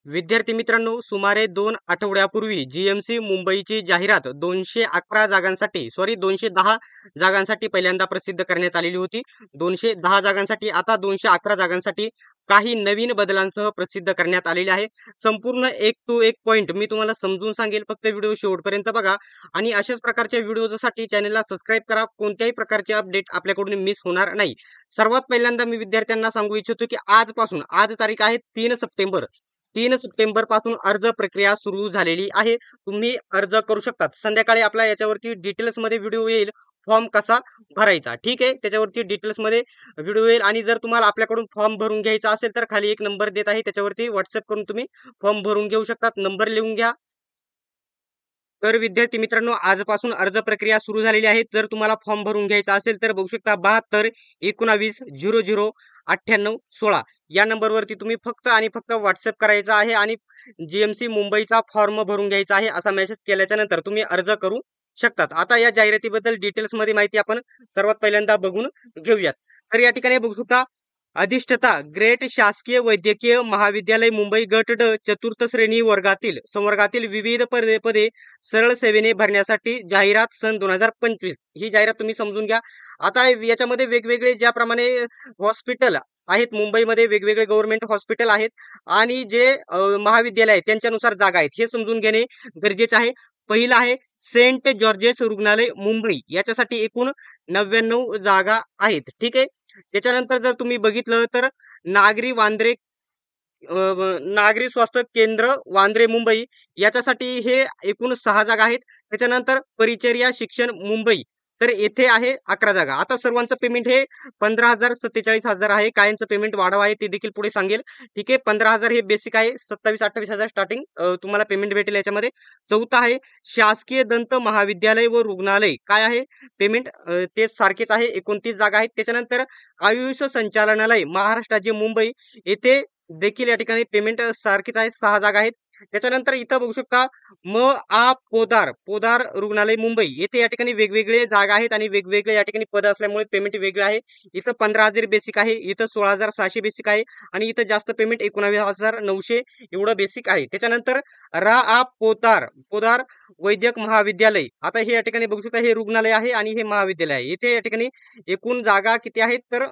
विद्यार्थी मित्रांनो, सुमारे 2 आठवड्यापूर्वी जीएमसी मुंबईची जाहिरात 211 जागांसाठी 210 जागांसाठी पहिल्यांदा प्रसिद्ध करण्यात आलेली होती. 210 जागांसाठी, आता 211 जागांसाठी काही नवीन बदलांसह प्रसिद्ध करण्यात आलेले आहे. संपूर्ण एक टू एक पॉइंट मी तुम्हाला समजून सांगेल. फक्त व्हिडिओ शेवटपर्यंत बघा आणि अशाच प्रकारच्या व्हिडिओसाठी चॅनलला सबस्क्राईब करा. कोणत्याही प्रकारचे अपडेट आपल्याकडून मिस होणार नाही. सर्वात पहिल्यांदा मी विद्यार्थ्यांना सांगू इच्छितो की आज तारीख आहे 3 सप्टेंबर. 3 सप्टेंबर पासून अर्ज प्रक्रिया सुरू झालेली आहे. तुम्ही अर्ज करू शकतात. संध्याकाळी आपला याच्यावरती डिटेल्स मध्ये व्हिडिओ येईल, फॉर्म कसा भरायचा. ठीक आहे, त्याच्यावरती डिटेल्स मध्ये व्हिडिओ येईल. आणि जर तुम्हाला आपल्याकडून फॉर्म भरून घ्यायचा असेल तर खाली एक नंबर देत आहे, त्याच्यावरती व्हॉट्सअप करून तुम्ही फॉर्म भरून घेऊ शकतात. नंबर लिहून घ्या. तर विद्यार्थी मित्रांनो, आजपासून अर्ज प्रक्रिया सुरू झालेली आहे. जर तुम्हाला फॉर्म भरून घ्यायचा असेल तर बघू शकता 72 19 00 98 16 या नंबरवरती तुम्ही फक्त आणि फक्त व्हॉट्सअप करायचा आहे आणि जीएमसी मुंबईचा फॉर्म भरून घ्यायचा आहे असा मेसेज केल्याच्या नंतर तुम्ही अर्ज करू शकतात. आता या जाहिरातीबद्दल डिटेल्स मध्ये माहिती आपण सर्वात पहिल्यांदा बघून घेऊयात. तर या ठिकाणी बघू शकता, अधिष्ठता ग्रेट शासकीय वैद्यकीय महाविद्यालय मुंबई गट ड चतुर्थ श्रेणी वर्गातील संवर्गातील विविध पदे सरळ सेवेने भरण्यासाठी जाहिरात सन 2025 ही जाहिरात तुम्ही समजून घ्या. आता याच्यामध्ये वेगवेगळे ज्याप्रमाणे हॉस्पिटल आहेत, मुंबईमध्ये वेगवेगळे गव्हर्नमेंट हॉस्पिटल आहेत आणि जे महाविद्यालय आहेत त्यांच्यानुसार जागा आहेत हे समजून घेणे गरजेचे आहे. पहिलं आहे सेंट जॉर्जेस रुग्णालय मुंबई, याच्यासाठी एकूण 99 जागा आहेत. ठीक आहे. त्याच्यानंतर जर तुम्ही बघितलं तर नागरी वांद्रे नागरी स्वास्थ्य केंद्र वांद्रे मुंबई, याच्यासाठी हे एकूण 6 जागा आहेत. त्याच्यानंतर परिचर्या शिक्षण मुंबई, तर येथे आहे 11 जागा. आता सर्वांचं पेमेंट हे 15,000 47,000 आहे. काहींचं पेमेंट वाढव आहे ते देखील पुढे सांगेल. ठीक आहे, 15,000 हे बेसिक आहे. 27-28,000 स्टार्टिंग तुम्हाला पेमेंट भेटेल याच्यामध्ये. चौथा आहे शासकीय दंत महाविद्यालय व रुग्णालय, काय आहे पेमेंट ते सारखेच आहे. 29 जागा आहेत. त्याच्यानंतर आयुष संचालनालय महाराष्ट्र राज्य मुंबई, येथे देखील या ठिकाणी पेमेंट सारखीच आहे. 6 जागा आहेत. त्याच्यानंतर इथं बघू शकता पोदार पोदार रुग्णालय मुंबई, येथे या ठिकाणी वेगवेगळे जागा आहेत आणि वेगवेगळे या ठिकाणी पद असल्यामुळे पेमेंट वेगळं आहे. इथं 15,000 बेसिक आहे, इथं 16,600 बेसिक आहे आणि इथं जास्त पेमेंट 19,900 एवढं बेसिक आहे. त्याच्यानंतर पोदार पोदार वैद्यक महाविद्यालय, आता हे या ठिकाणी बघू शकता, हे रुग्णालय आहे आणि हे महाविद्यालय आहे. इथे या ठिकाणी एकूण जागा किती आहेत तर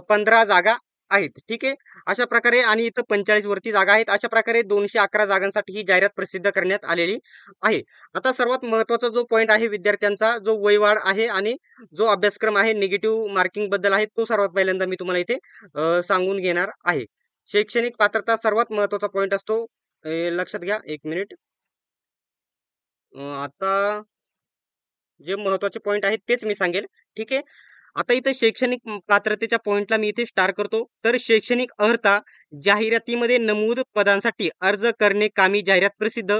15 जागा आहेत. ठीक आहे, अशा प्रकारे. आणि इथं 45 वरती जागा आहेत. अशा प्रकारे 211 जागांसाठी ही जाहिरात प्रसिद्ध करण्यात आलेली आहे. आता सर्वात महत्वाचा जो पॉइंट आहे विद्यार्थ्यांचा, जो वयवाढ आहे आणि जो अभ्यासक्रम आहे निगेटिव्ह मार्किंग बद्दल आहे, तो सर्वात पहिल्यांदा मी तुम्हाला इथे सांगून घेणार आहे. शैक्षणिक पात्रता सर्वात महत्वाचा पॉइंट असतो. लक्षात घ्या, 1 मिनिट. आता जे महत्वाचे पॉइंट आहेत तेच मी सांगेल. ठीक आहे. आता इथे शैक्षणिक पात्रतेच्या पॉइंटला मी इथे स्टार करतो. तर शैक्षणिक अर्हता, जाहिरातीमध्ये नमूद पदांसाठी अर्ज करणे कामी जाहिरात प्रसिद्ध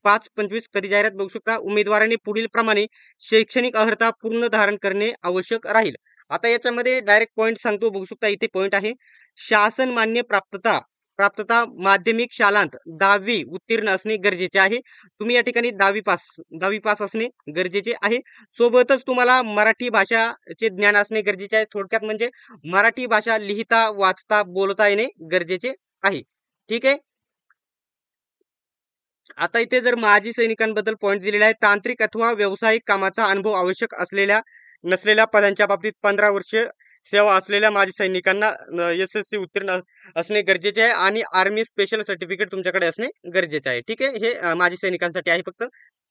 5/25 कधी जाहिरात बघू शकता. उमेदवाराने पुढील प्रमाणे शैक्षणिक अर्हता पूर्ण धारण करणे आवश्यक राहील. आता याच्यामध्ये डायरेक्ट पॉइंट सांगतो, बघू शकता इथे पॉइंट आहे. शासन मान्य प्राप्तता प्राप्तता माध्यमिक शालांत 10वी उत्तीर्ण असणे गरजेचे आहे. तुम्ही या ठिकाणी 10वी पास असणे गरजेचे आहे. सोबतच तुम्हाला मराठी भाषाचे ज्ञान असणे गरजेचे आहे. थोडक्यात म्हणजे मराठी भाषा लिहिता वाचता बोलता येणे गरजेचे आहे. ठीक आहे. आता इथे जर माजी सैनिकांबद्दल पॉइंट दिलेला आहे. तांत्रिक अथवा व्यावसायिक कामाचा अनुभव आवश्यक नसलेल्या पदांच्या बाबतीत 15 वर्ष सेवा असलेल्या माजी सैनिकांना SSC उत्तीर्ण असणे गरजेचे आहे आणि आर्मी स्पेशल सर्टिफिकेट तुमच्याकडे असणे गरजेचे आहे. ठीक आहे, हे माजी सैनिकांसाठी आहे फक्त.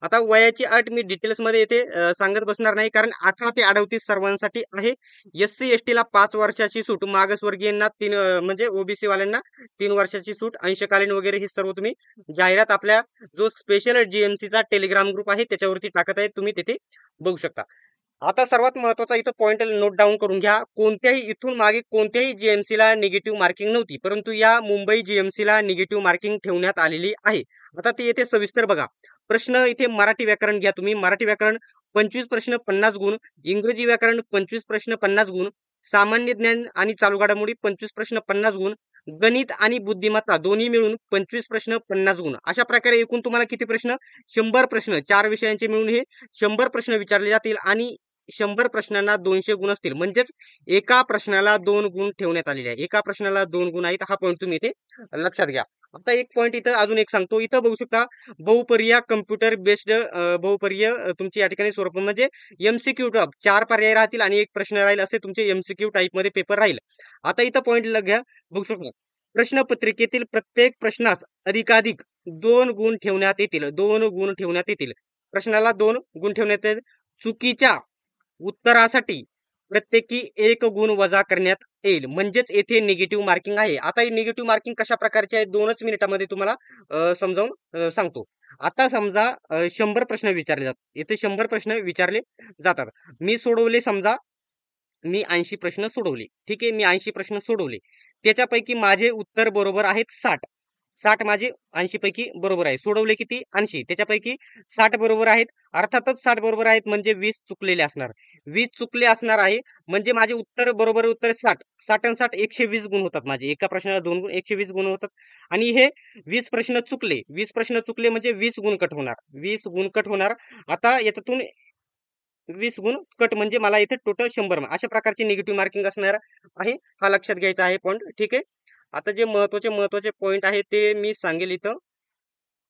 आता वयाची अट मी डिटेल्स मध्ये इथे सांगत बसणार नाही, कारण 18 ते 38 सर्वांसाठी आहे. SC ST ला 5 वर्षाची सूट, मागासवर्गीयांना 3 म्हणजे OBC वाल्यांना 3 वर्षाची सूट, अंशकालीन वगैरे हे सर्व तुम्ही जाहिरात आपल्या जो स्पेशल GMC चा टेलिग्राम ग्रुप आहे त्याच्यावरती टाकत आहे, तुम्ही तिथे बघू शकता. आता सर्वात महत्वाचा इथं पॉइंट नोट डाऊन करून घ्या. इथून मागे कोणत्याही GMC ला निगेटिव्ह मार्किंग नव्हती, परंतु या मुंबई GMC ला निगेटिव्ह मार्किंग ठेवण्यात आलेली आहे. आता ते येथे सविस्तर बघा. प्रश्न इथे मराठी व्याकरण घ्या तुम्ही. मराठी व्याकरण 25 प्रश्न 50 गुण, इंग्रजी व्याकरण 25 प्रश्न 50 गुण, सामान्य ज्ञान आणि चालू घडामोडी 25 प्रश्न 50 गुण, गणित आणि बुद्धिमत्ता दोन्ही मिळून 25 प्रश्न 50 गुण. अशा प्रकारे एकूण तुम्हाला किती प्रश्न 100 प्रश्न 4 विषयांचे मिळून हे 100 प्रश्न विचारले जातील. आणि 100 प्रश्नांना 200 गुण असतील, म्हणजेच एका प्रश्नाला 2 गुण ठेवण्यात आलेले आहे. एका प्रश्नाला 2 गुण आहेत. हा पॉइंट तुम्ही इथे लक्षात घ्या. आता एक पॉइंट इथं अजून एक सांगतो. इथं बघू शकता बहुपर्याय कॉम्प्युटर बेस्ड बहुपर्याय तुमची या ठिकाणी स्वरूप म्हणजे एमसीक्यू टाइप 4 पर्याय राहतील आणि एक प्रश्न राहील असे तुमचे एमसीक्यू टाइप मध्ये पेपर राहील. आता इथं पॉइंट घ्या. बघू शकता प्रश्नपत्रिकेतील प्रत्येक प्रश्नास अधिकाधिक 2 गुण ठेवण्यात येतील. 2 गुण ठेवण्यात येतील. प्रश्नाला 2 गुण ठेवण्यात येतील. चुकीच्या उत्तरासाठी प्रत्येकी 1 गुण वजा करण्यात येईल. म्हणजेच येथे निगेटिव्ह मार्किंग आहे. आता ही निगेटिव्ह मार्किंग कशा प्रकारची आहे 2च मिनिटामध्ये तुम्हाला समजावून सांगतो. आता समजा 100 प्रश्न विचारले जातात. येथे 100 प्रश्न विचारले जातात. मी सोडवले समजा मी 80 प्रश्न सोडवले. ठीक आहे. मी 80 प्रश्न सोडवले. त्याच्यापैकी माझे उत्तर बरोबर आहेत 60. 60 माझे 80 पैकी बरोबर आहे. सोडवले किती? 80. त्याच्यापैकी 60 बरोबर आहेत. अर्थातच 60 बरोबर आहेत म्हणजे 20 चुकलेले असणार. 20 चुकले असणार आहे म्हणजे माझे उत्तर बरोबर उत्तर 60. 60 आणि 60 120 गुण होतात माझे. एका प्रश्नाला 2 गुण 120 गुण होतात. आणि हे 20 प्रश्न चुकले. 20 प्रश्न चुकले म्हणजे 20 गुण कट होणार. 20 गुण कट होणार. आता याच्यातून 20 गुण कट म्हणजे मला इथे टोटल 100 अशा प्रकारची निगेटिव्ह मार्किंग असणार आहे. हा लक्षात घ्यायचा आहे पॉइंट. ठीक आहे. आता जे महत्वाचे पॉइंट आहे ते मी सांगेल इथं.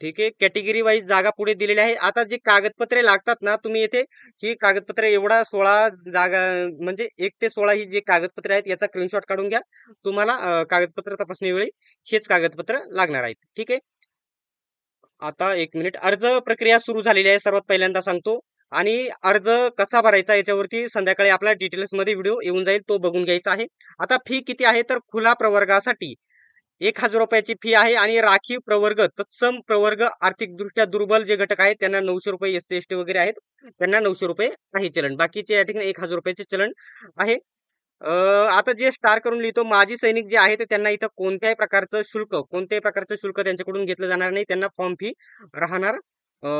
ठीक आहे. कॅटेगरी वाईज जागा पुढे दिलेल्या आहे. आता जे कागदपत्रे लागतात ना तुम्ही येथे ही कागदपत्रे एवढा 16 जागा म्हणजे 1 ते 16 ही जे कागदपत्रे आहेत याचा स्क्रीनशॉट काढून घ्या. तुम्हाला कागदपत्र तपासणीवेळी हेच कागदपत्र लागणार आहेत. ठीक आहे. आता 1 मिनिट. अर्ज प्रक्रिया सुरू झालेली आहे सर्वात पहिल्यांदा सांगतो. आणि अर्ज कसा भरायचा याच्यावरती संध्याकाळी आपला डिटेल्समध्ये व्हिडिओ येऊन जाईल. तो बघून घ्यायचा आहे. आता फी किती आहे तर खुला प्रवर्गासाठी 1,000 रुपयाची फी आहे आणि राखीव प्रवर्ग तत्सम प्रवर्ग आर्थिकदृष्ट्या दुर्बल जे घटक आहेत त्यांना 900 रुपये एससी एसटी वगैरे आहेत त्यांना 900 रुपये आहे चलन. बाकीचे या ठिकाणी 1,000 रुपयाचे चलन आहे. आता जे स्टार करून लिहितो माजी सैनिक जे आहेत त्यांना इथं कोणत्याही प्रकारचं शुल्क त्यांच्याकडून घेतलं जाणार नाही. त्यांना फॉर्म फी राहणार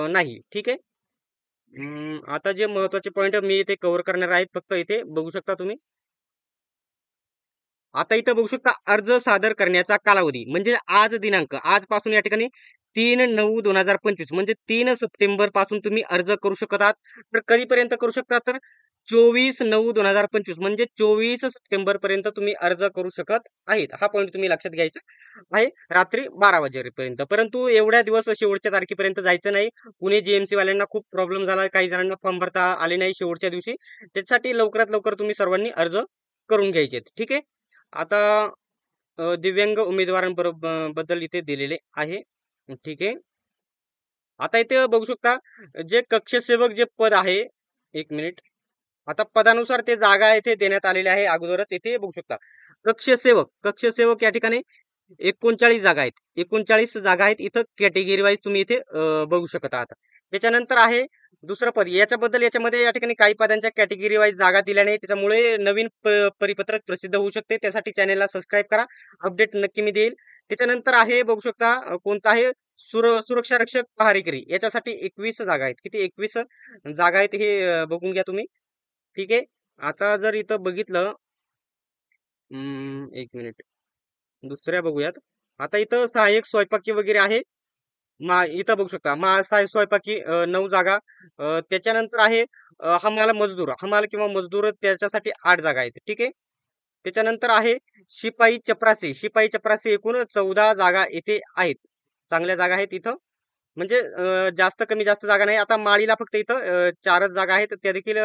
नाही. ठीक आहे. आता जे महत्वाचे पॉइंट मी इथे कव्हर करणार आहेत फक्त इथे बघू शकता तुम्ही. आता इथं बघू शकता अर्ज सादर करण्याचा कालावधी म्हणजे आज दिनांक आजपासून या ठिकाणी 3/9/2025 म्हणजे 3 सप्टेंबर पासून तुम्ही अर्ज करू शकत आहात. तर कधीपर्यंत करू शकता तर 24/9/2025 म्हणजे 24 सप्टेंबर पर्यंत तुम्ही अर्ज करू शकत आहेत. हा पॉईंट तुम्ही लक्षात घ्यायचा आहे. रात्री 12 वाजेपर्यंत. परंतु एवढ्या दिवस शेवटच्या तारखेपर्यंत जायचं नाही. पुणे जीएमसी वाल्यांना खूप प्रॉब्लेम झाला. काही जणांना फॉर्म भरता आले नाही शेवटच्या दिवशी. त्याच्यासाठी लवकरात लवकर तुम्ही सर्वांनी अर्ज करून घ्यायचे. ठीक आहे. आता दिव्यांग बद्दल इथे दिलेले आहे. ठीक आहे. आता इथे बघू शकता जे कक्षसेवक जे पद आहे 1 मिनिट. आता पदानुसार ते जागा इथे देण्यात आलेल्या आहे अगोदरच इथे बघू शकता. कक्षसेवक या ठिकाणी 39 जागा आहेत. 39 जागा आहेत. इथं कॅटेगरी वाईज तुम्ही इथे बघू शकता आहात. त्याच्यानंतर आहे दुसरं पद. याच्यामध्ये या ठिकाणी काही पदांच्या कॅटेगरी वाईज जागा दिल्या नाही. त्याच्यामुळे नवीन परिपत्रक प्रसिद्ध होऊ शकते. त्यासाठी चॅनेलला सबस्क्राईब करा. अपडेट नक्की मी देईल. त्याच्यानंतर आहे बघू शकता कोणता आहे सुरक्षा रक्षक पहारेकरी याच्यासाठी 21 जागा आहेत. किती 21 जागा आहेत हे बघून घ्या तुम्ही. ठीक आहे. आता जर इथं बघितलं 1 मिनिट दुसऱ्या बघूयात. आता इथं सहाय्यक स्वयंपाकी वगैरे आहे. इथं बघू शकता सहाय्यक स्वयंपाकी 9 जागा. त्याच्यानंतर आहे हमाल किंवा मजदूर त्याच्यासाठी 8 जागा आहेत. ठीक आहे. त्याच्यानंतर आहे शिपाई चपरासी एकूण 14 जागा इथे आहेत. चांगल्या जागा आहेत इथं. म्हणजे जास्त जागा नाही. आता माळीला फक्त इथं 4च जागा आहेत. त्या देखील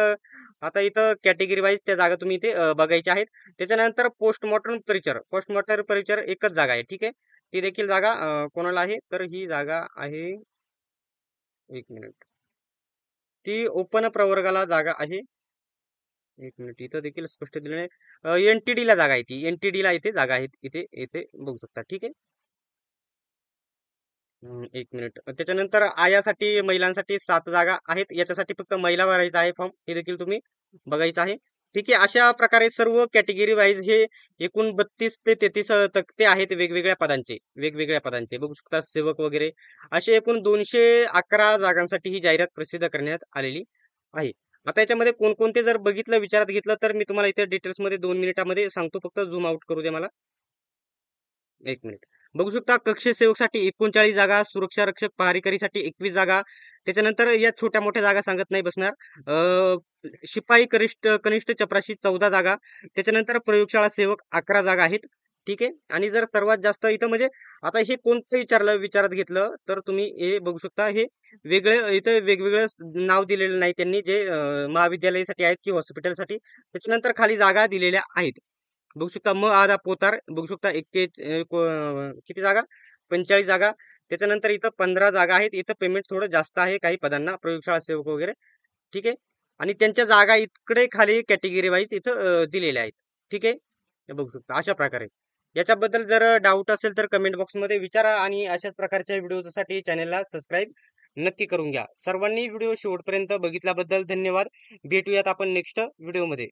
आता इथं कॅटेगरी वाईज त्या जागा तुम्ही इथे बघायच्या आहेत. त्याच्यानंतर पोस्टमॉर्टम परिचर एकच जागा आहे. ठीक आहे. ती देखील जागा कोणाला आहे तर ही जागा आहे 1 मिनिट. ती ओपन प्रवर्गाला जागा आहे. 1 मिनिट इथं देखील स्पष्ट दिलं नाही. एनटीडी ला जागा आहे ती. एनटीडी ला इथे जागा आहेत. इथे इथे बघू शकता. ठीक आहे. 1 मिनिट. त्याच्यानंतर आयासाठी महिलांसाठी 7 जागा आहेत. याच्यासाठी फक्त महिला भरायचा आहे फॉर्म. हे देखील तुम्ही बघायचं आहे. ठीक आहे. अशा प्रकारे सर्व कॅटेगरी वाईज हे एकूण 32 ते 33 तक्ते आहेत वेगवेगळ्या पदांचे बघू शकता सेवक वगैरे असे एकूण 211 जागांसाठी ही जाहिरात प्रसिद्ध करण्यात आलेली आहे. आता याच्यामध्ये कोणकोणते जर विचारात घेतलं तर मी तुम्हाला इथे डिटेल्समध्ये 2 मिनिटामध्ये सांगतो. फक्त झूम आउट करू दे मला 1 मिनिट. बघू शकता कक्ष सेवकसाठी 39 जागा, सुरक्षा रक्षक पहारेकरीसाठी 21 जागा. त्याच्यानंतर या छोट्या मोठ्या जागा सांगत नाही बसणार. शिपाई कनिष्ठ चपराशी 14 जागा. त्याच्यानंतर प्रयोगशाळा सेवक 11 जागा आहेत. ठीक आहे. आणि जर सर्वात जास्त इथं म्हणजे आता हे कोणतं विचारात घेतलं तर तुम्ही हे बघू शकता. हे इथं वेगवेगळं नाव दिलेलं नाही त्यांनी, जे महाविद्यालयासाठी आहेत की हॉस्पिटलसाठी. त्याच्यानंतर खाली जागा दिलेल्या आहेत. बघू शकता आधा पोतार बघू शकता किती जागा, 45 जागा. त्याच्यानंतर इथं 15 जागा आहेत. इथं पेमेंट थोडं जास्त आहे काही पदांना, प्रयोगशाळा सेवक वगैरे. ठीक आहे. आणि त्यांच्या जागा इकडे खाली कॅटेगरी वाईज इथं दिलेल्या आहेत. ठीक आहे. हे बघू शकता अशा प्रकारे. याच्याबद्दल जर डाऊट असेल तर कमेंट बॉक्समध्ये विचारा आणि अशाच प्रकारच्या व्हिडिओसाठी चॅनलला सबस्क्राईब नक्की करून घ्या. सर्वांनी व्हिडिओ शेवटपर्यंत बघितल्याबद्दल धन्यवाद. भेटूयात आपण नेक्स्ट व्हिडिओमध्ये.